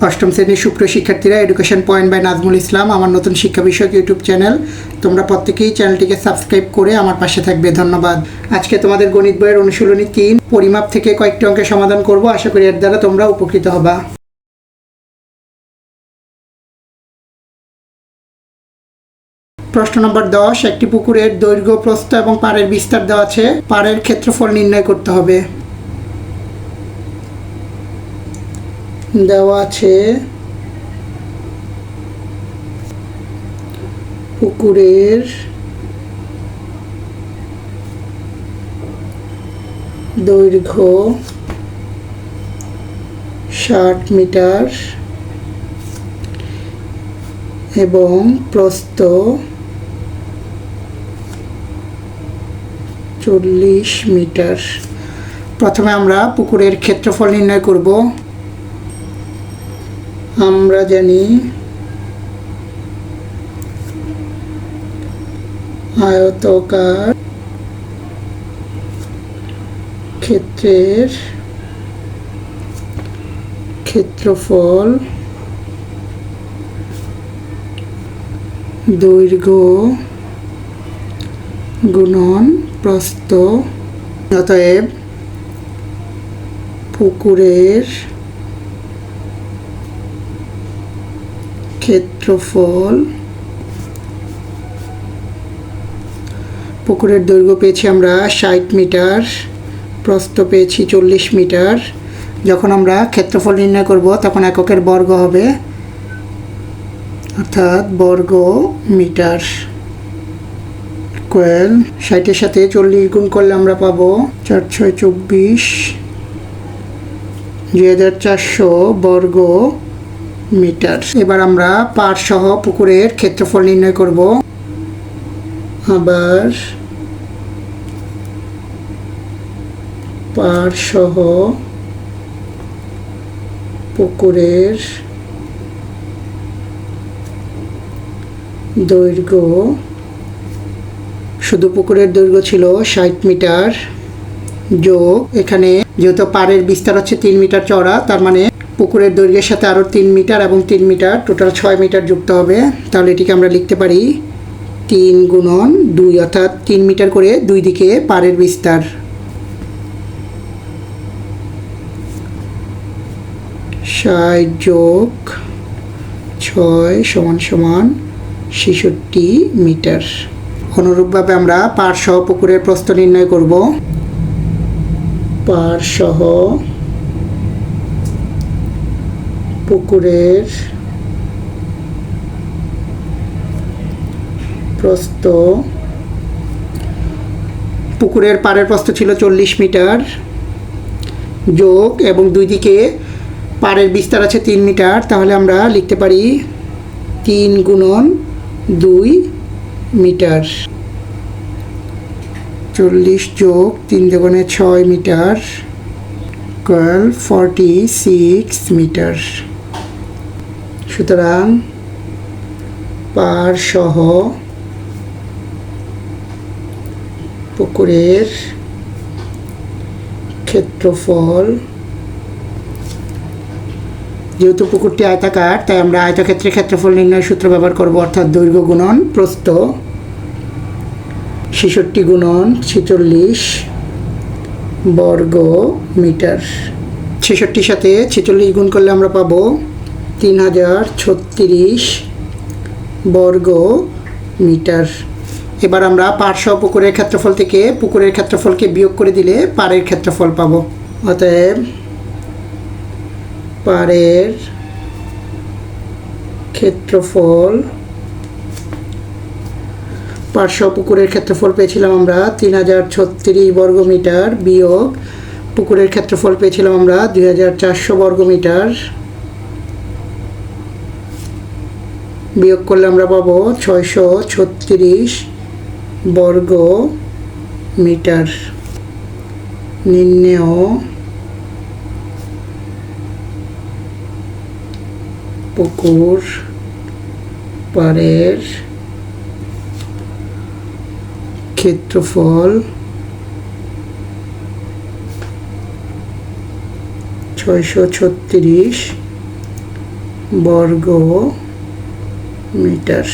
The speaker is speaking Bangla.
অষ্টম শ্রেণীর সুপ্রিয় শিক্ষার্থীরা, education point by Nazmul Islam আমার নতুন শিক্ষা বিষয়ক ইউটিউব চ্যানেল। তোমরা প্রত্যেকেই চ্যানেলটিকে সাবস্ক্রাইব করে আমার পাশে থাকবে, ধন্যবাদ। আজকে তোমাদের গণিত বইয়ের অনুশীলনী 3 পরিমাপ থেকে কয়েকটি অঙ্কের সমাধান করব। আশা করি এর দ্বারা তোমরা উপকৃত হবা। প্রশ্ন নম্বর 10, একটি পুকুরের দৈর্ঘ্য, প্রস্থ এবং পাড়ের বিস্তার দেওয়া আছে। পাড়ের ক্ষেত্রফল নির্ণয় করতে হবে। দেওয়া আছে পুকুরের দৈর্ঘ্য 60 মিটার এবং প্রস্থ 40 মিটার। প্রথমে আমরা পুকুরের ক্ষেত্রফল নির্ণয় করব। আমরা জানি আয়তাকার ক্ষেত্রের ক্ষেত্রফল দৈর্ঘ্য গুণন প্রস্থ। অতএব পুকুরের ক্ষেত্রফল, পুকুরের দৈর্ঘ্য পেয়েছি আমরা 60 মিটার, প্রস্থ পেয়েছি 40 মিটার। যখন আমরা ক্ষেত্রফল নির্ণয় করব তখন এককের বর্গ হবে, অর্থাৎ বর্গ মিটার। ইকুয়াল 60-এর সাথে 40 গুণ করলে আমরা পাবো 4 6 24, 2400 বর্গ মিটার। এবার আমরা পাড় সহ পুকুরের ক্ষেত্রফল নির্ণয় করব। আবার পাড় সহ পুকুরের দৈর্ঘ্য, শুধু পুকুরের দৈর্ঘ্য ছিল 60 মিটার, যোগ এখানে যেহেতু পাড়ের বিস্তার হচ্ছে 3 মিটার চওড়া, তার মানে পুকুরের দৈর্ঘ্যের সাথে আরও 3 মিটার এবং 3 মিটার, টোটাল 6 মিটার যুক্ত হবে। তাহলে এটিকে আমরা লিখতে পারি 3 গুণন 2, অর্থাৎ 3 মিটার করে দুই দিকে পাড়ের বিস্তার। 60 যোগ 6 সমান সমান 66 মিটার। অনুরূপভাবে আমরা পাড় সহ পুকুরের প্রস্থ নির্ণয় করব। পাড় সহ পুকুরের প্রস্থ, পুকুরের পাড়ের প্রস্থ ছিল 40 মিটার, যোগ এবং দুই দিকে পাড়ের বিস্তার আছে 3 মিটার। তাহলে আমরা লিখতে পারি 3 গুণন 2 মিটার। 40 যোগ 3 দুগুণে 6 মিটার, 46 মিটার। সুতরাং পাড় সহ পুকুরের ক্ষেত্রফল, যেহেতু পুকুরটি আয়তাকার তাই আমরা আয়তক্ষেত্রের ক্ষেত্রফল নির্ণয়ের সূত্র ব্যবহার করব, অর্থাৎ দৈর্ঘ্য গুণন প্রস্থ। 66 গুণন 46 বর্গ মিটার। 66-র সাথে 46 গুণ করলে আমরা পাবো 3036 বর্গ মিটার। এবার আমরা পাড় সহ পুকুরের ক্ষেত্রফল থেকে পুকুরের ক্ষেত্রফলকে বিয়োগ করে দিলে পাড়ের ক্ষেত্রফল পাবো। অতএব পাড়ের ক্ষেত্রফল, পাড় সহ পুকুরের ক্ষেত্রফল পেয়েছিলাম আমরা 3036 বর্গ মিটার, বিয়োগ পুকুরের ক্ষেত্রফল পেয়েছিলাম আমরা 2400 বর্গ মিটার। বিয়োগ করলে আমরা পাবো 636 বর্গ মিটার। নির্ণেয় পুকুর পাড়ের ক্ষেত্রফল 636 বর্গ মিটার।